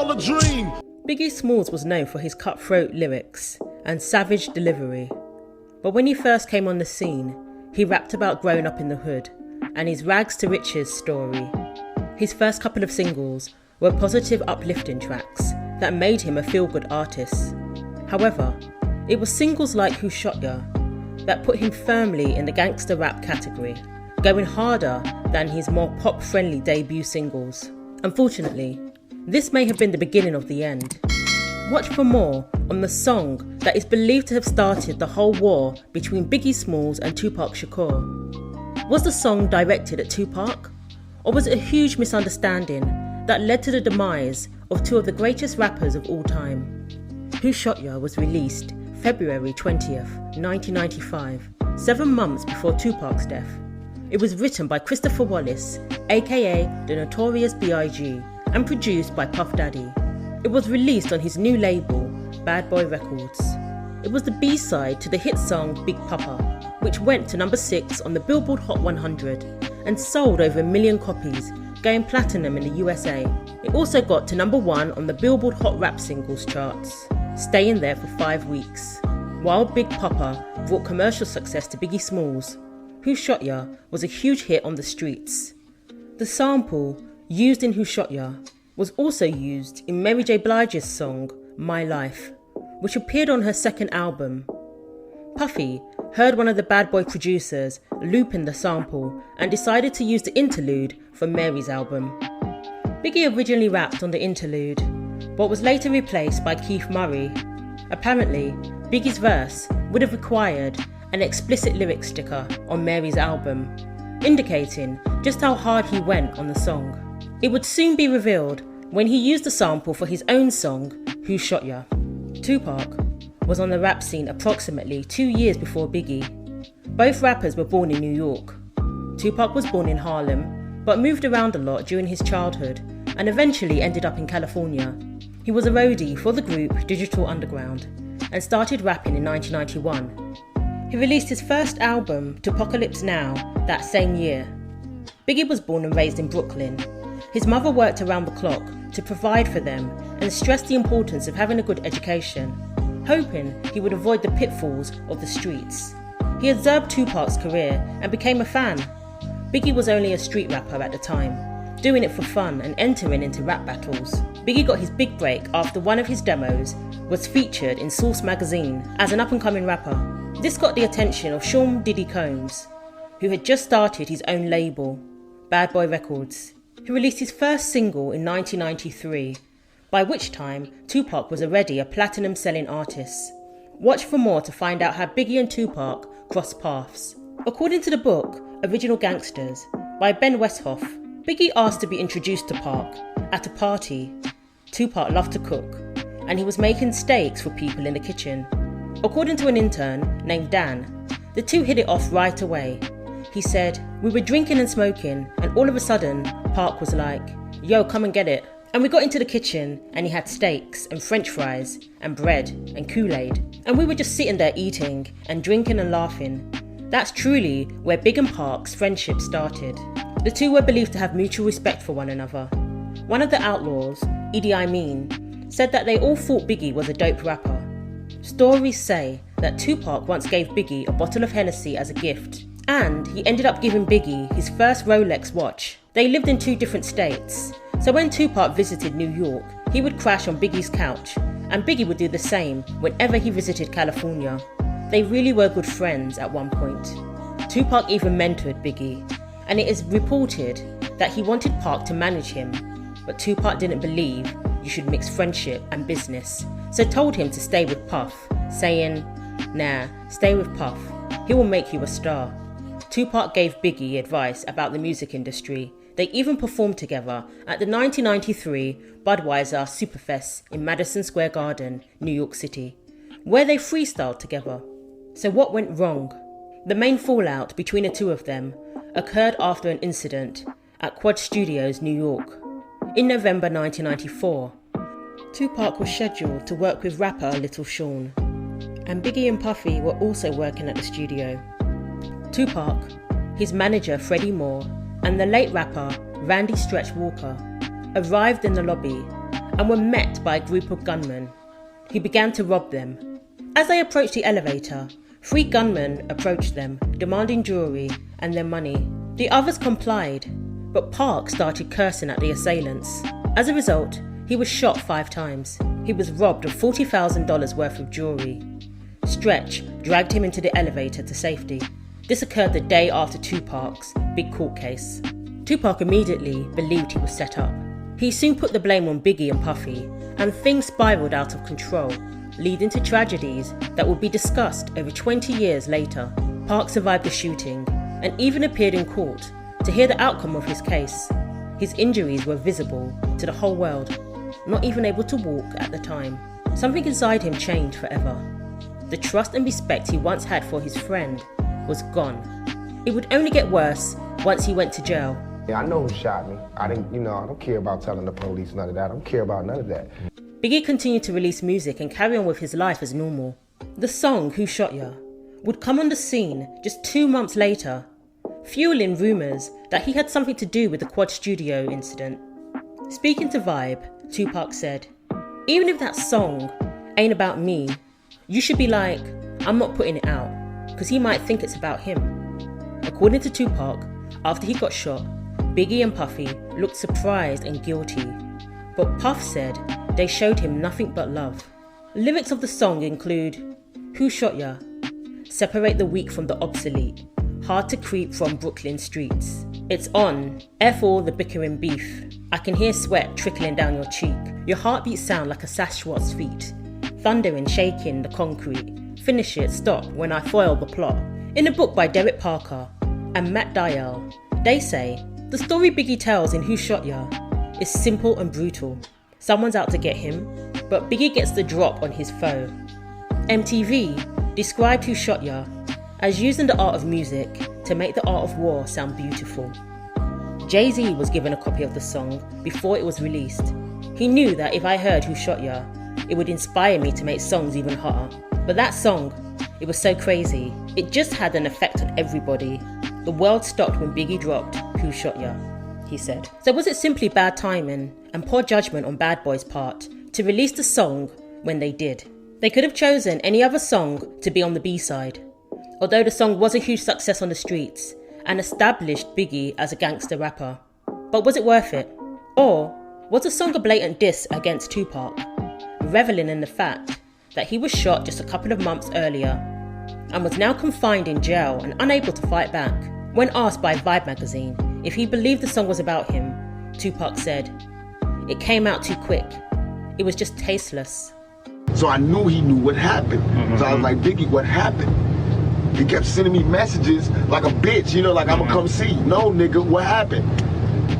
all a dream. Biggie Smalls was known for his cutthroat lyrics and savage delivery. But when he first came on the scene, he rapped about growing up in the hood and his rags to riches story. His first couple of singles were positive, uplifting tracks that made him a feel-good artist. However, it was singles like Who Shot Ya that put him firmly in the gangsta rap category, going harder than his more pop-friendly debut singles. Unfortunately, this may have been the beginning of the end. Watch for more on the song that is believed to have started the whole war between Biggie Smalls and Tupac Shakur. Was the song directed at Tupac? Or was it a huge misunderstanding that led to the demise of two of the greatest rappers of all time? Who Shot Ya was released February 20th, 1995, 7 months before Tupac's death. It was written by Christopher Wallace, aka the Notorious B.I.G., and produced by Puff Daddy. It was released on his new label, Bad Boy Records. It was the B-side to the hit song Big Papa, which went to number 6 on the Billboard Hot 100 and sold over 1 million copies, going platinum in the USA. It also got to number 1 on the Billboard Hot Rap Singles charts, staying there for 5 weeks. While Big Papa brought commercial success to Biggie Smalls, Who Shot Ya was a huge hit on the streets. The sample used in Who Shot Ya was also used in Mary J. Blige's song My Life, which appeared on her second album. Puffy heard one of the Bad Boy producers looping the sample and decided to use the interlude from Mary's album. Biggie originally rapped on the interlude, but was later replaced by Keith Murray. Apparently, Biggie's verse would have required an explicit lyric sticker on Mary's album, indicating just how hard he went on the song. It would soon be revealed when he used the sample for his own song, Who Shot Ya. Tupac was on the rap scene approximately 2 years before Biggie. Both rappers were born in New York. Tupac was born in Harlem, but moved around a lot during his childhood and eventually ended up in California. He was a roadie for the group Digital Underground and started rapping in 1991. He released his first album, Tupacalypse Now, that same year. Biggie was born and raised in Brooklyn. His mother worked around the clock to provide for them and stressed the importance of having a good education, hoping he would avoid the pitfalls of the streets. He observed Tupac's career and became a fan. Biggie was only a street rapper at the time, doing it for fun and entering into rap battles. Biggie got his big break after one of his demos was featured in Source magazine as an up-and-coming rapper. This got the attention of Sean Diddy Combs, who had just started his own label, Bad Boy Records. He released his first single in 1993, by which time Tupac was already a platinum-selling artist. Watch for more to find out how Biggie and Tupac crossed paths. According to the book Original Gangsters by Ben Westhoff, Biggie asked to be introduced to Pac at a party. Tupac loved to cook, and he was making steaks for people in the kitchen. According to an intern named Dan, the two hit it off right away. He said, "We were drinking and smoking, and all of a sudden, Pac was like, 'Yo, come and get it.' And we got into the kitchen, and he had steaks and French fries and bread and Kool-Aid. And we were just sitting there eating and drinking and laughing. That's truly where Big and Pac's friendship started." The two were believed to have mutual respect for one another. One of the outlaws, Idi Amin, said that they all thought Biggie was a dope rapper. Stories say that Tupac once gave Biggie a bottle of Hennessy as a gift, and he ended up giving Biggie his first Rolex watch. They lived in 2 different states, so when Tupac visited New York, he would crash on Biggie's couch, and Biggie would do the same whenever he visited California. They really were good friends at one point. Tupac even mentored Biggie, and it is reported that he wanted Pac to manage him, but Tupac didn't believe you should mix friendship and business, so told him to stay with Puff, saying, "Nah, stay with Puff, he will make you a star." Tupac gave Biggie advice about the music industry. They even performed together at the 1993 Budweiser Superfest in Madison Square Garden, New York City, where they freestyled together. So what went wrong? The main fallout between the two of them occurred after an incident at Quad Studios, New York. In November 1994, Tupac was scheduled to work with rapper Little Sean, and Biggie and Puffy were also working at the studio. Tupac, his manager Freddie Moore, and the late rapper Randy Stretch Walker arrived in the lobby and were met by a group of gunmen who began to rob them. As they approached the elevator, 3 gunmen approached them, demanding jewelry and their money. The others complied, but Park started cursing at the assailants. As a result, he was shot 5 times. He was robbed of $40,000 worth of jewelry. Stretch dragged him into the elevator to safety. This occurred the day after Tupac's big court case. Tupac immediately believed he was set up. He soon put the blame on Biggie and Puffy, and things spiraled out of control, leading to tragedies that would be discussed over 20 years later. Park survived the shooting and even appeared in court to hear the outcome of his case. His injuries were visible to the whole world, not even able to walk at the time. Something inside him changed forever. The trust and respect he once had for his friend was gone. It would only get worse once he went to jail. Yeah, I know who shot me. I don't care about telling the police none of that. I don't care about none of that. Biggie continued to release music and carry on with his life as normal. The song Who Shot Ya would come on the scene just 2 months later, fueling rumours that he had something to do with the Quad Studio incident. Speaking to Vibe, Tupac said, "Even if that song ain't about me, you should be like, I'm not putting it out, because he might think it's about him." According to Tupac, after he got shot, Biggie and Puffy looked surprised and guilty, but Puff said they showed him nothing but love. Lyrics of the song include, "Who shot ya? Separate the weak from the obsolete. Hard to creep from Brooklyn streets. It's on, F all the bickering beef. I can hear sweat trickling down your cheek. Your heartbeat sound like a Sasquatch's feet. Thundering, shaking the concrete. Finish it, stop when I foil the plot." In a book by Derek Parker and Matt Dial, they say, the story Biggie tells in Who Shot Ya is simple and brutal. Someone's out to get him, but Biggie gets the drop on his foe. MTV described Who Shot Ya as using the art of music to make the art of war sound beautiful. Jay-Z was given a copy of the song before it was released. He knew that if I heard Who Shot Ya, it would inspire me to make songs even hotter. But that song, it was so crazy, it just had an effect on everybody. The world stopped when Biggie dropped Who Shot Ya, he said. So was it simply bad timing and poor judgment on Bad Boy's part to release the song when they did? They could have chosen any other song to be on the B-side. Although the song was a huge success on the streets and established Biggie as a gangster rapper. But was it worth it? Or was the song a blatant diss against Tupac, reveling in the fact that he was shot just a couple of months earlier and was now confined in jail and unable to fight back? When asked by Vibe magazine if he believed the song was about him, Tupac said, "It came out too quick. It was just tasteless." So I knew he knew what happened. So I was like, "Biggie, what happened?" He kept sending me messages like a bitch, like I'ma come see you. No, nigga, what happened?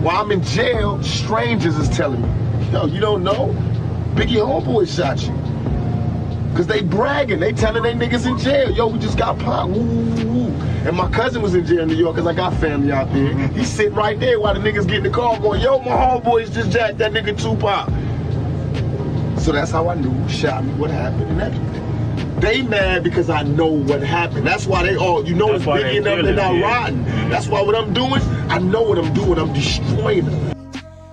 While I'm in jail, strangers is telling me, "Yo, you don't know? Biggie homeboy shot you." Cause they bragging, they telling they niggas in jail, "Yo, we just got popped, woo, woo, woo." And my cousin was in jail in New York, cause I got family out there. He's sitting right there while the niggas get in the car going, "Yo, my homeboys just jacked that nigga Tupac." So that's how I knew who shot me, what happened, and everything. They mad because I know what happened. That's why they all, it's Biggie and them, they're not rotten. That's why what I'm doing, I know what I'm doing, I'm destroying them.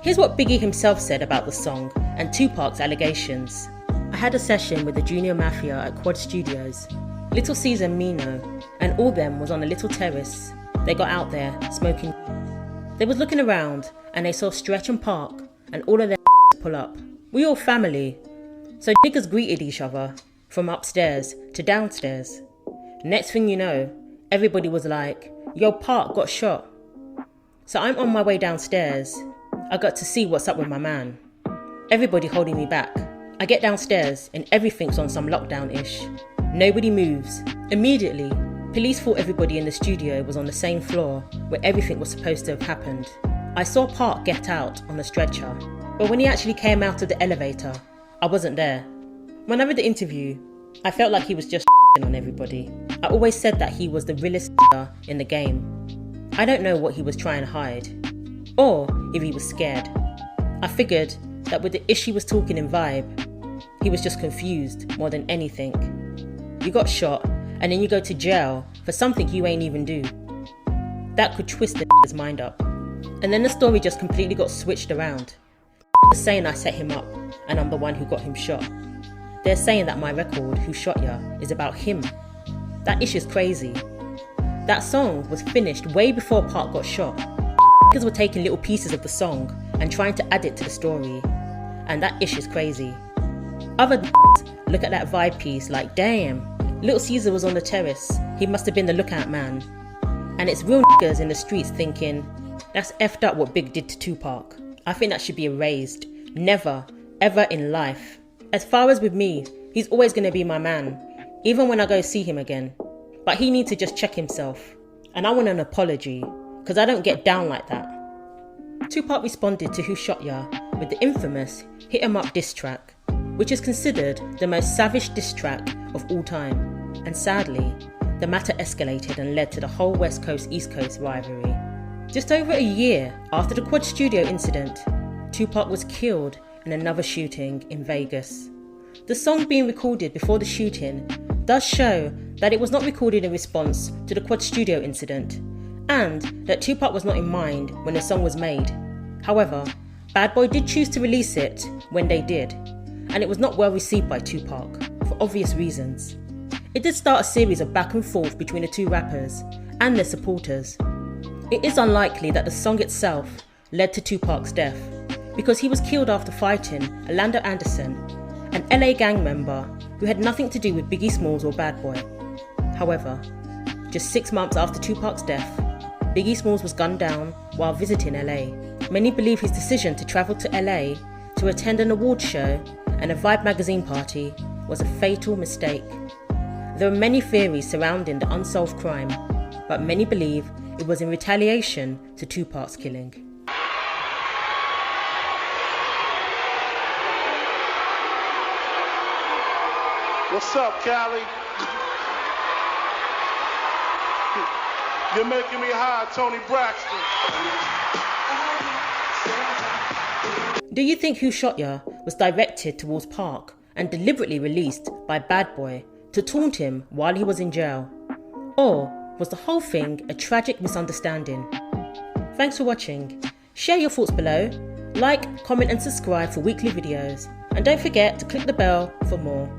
Here's what Biggie himself said about the song and Tupac's allegations. "I had a session with the Junior Mafia at Quad Studios. Little Caesar Mino and all them was on a little terrace. They got out there, smoking. They was looking around and they saw Stretch and Park and all of their pull up. We all family. So niggas greeted each other from upstairs to downstairs. Next thing you know, everybody was like, 'Yo, Park got shot.' So I'm on my way downstairs. I got to see what's up with my man. Everybody holding me back. I get downstairs and everything's on some lockdown-ish. Nobody moves. Immediately, police thought everybody in the studio was on the same floor where everything was supposed to have happened. I saw Park get out on the stretcher, but when he actually came out of the elevator, I wasn't there. When I read the interview, I felt like he was just on everybody. I always said that he was the realest in the game. I don't know what he was trying to hide, or if he was scared. I figured that with the ish he was talking in Vibe, he was just confused more than anything. You got shot, and then you go to jail for something you ain't even do. That could twist the mind up. And then the story just completely got switched around. saying I set him up and I'm the one who got him shot. They're saying that my record, Who Shot Ya, is about him. That issue's crazy. That song was finished way before Park got shot. Were taking little pieces of the song and trying to add it to the story. And that issue's crazy. Other look at that vibe piece like, damn, Little Caesar was on the terrace. He must have been the lookout man. And it's real niggas in the streets thinking, that's effed up what Big did to Tupac. I think that should be erased. Never, ever in life. As far as with me, he's always going to be my man, even when I go see him again. But he needs to just check himself. And I want an apology, because I don't get down like that. Tupac responded to Who Shot Ya with the infamous Hit 'Em Up diss track, which is considered the most savage diss track of all time. And sadly, the matter escalated and led to the whole West Coast-East Coast rivalry. Just over a year after the Quad Studio incident, Tupac was killed in another shooting in Vegas. The song being recorded before the shooting does show that it was not recorded in response to the Quad Studio incident, and that Tupac was not in mind when the song was made. However, Bad Boy did choose to release it when they did, and it was not well received by Tupac, for obvious reasons. It did start a series of back and forth between the two rappers and their supporters. It is unlikely that the song itself led to Tupac's death, because he was killed after fighting Orlando Anderson, an LA gang member who had nothing to do with Biggie Smalls or Bad Boy. However, just 6 months after Tupac's death, Biggie Smalls was gunned down while visiting LA. Many believe his decision to travel to LA to attend an award show and a Vibe magazine party was a fatal mistake. There are many theories surrounding the unsolved crime, but many believe it was in retaliation to Tupac's killing. What's up, Cali? You're making me high, Tony Braxton. Do you think Who Shot Ya was directed towards Park and deliberately released by Bad Boy to taunt him while he was in jail? Or was the whole thing a tragic misunderstanding? Thanks for watching. Share your thoughts below. Like, comment and subscribe for weekly videos. And don't forget to click the bell for more.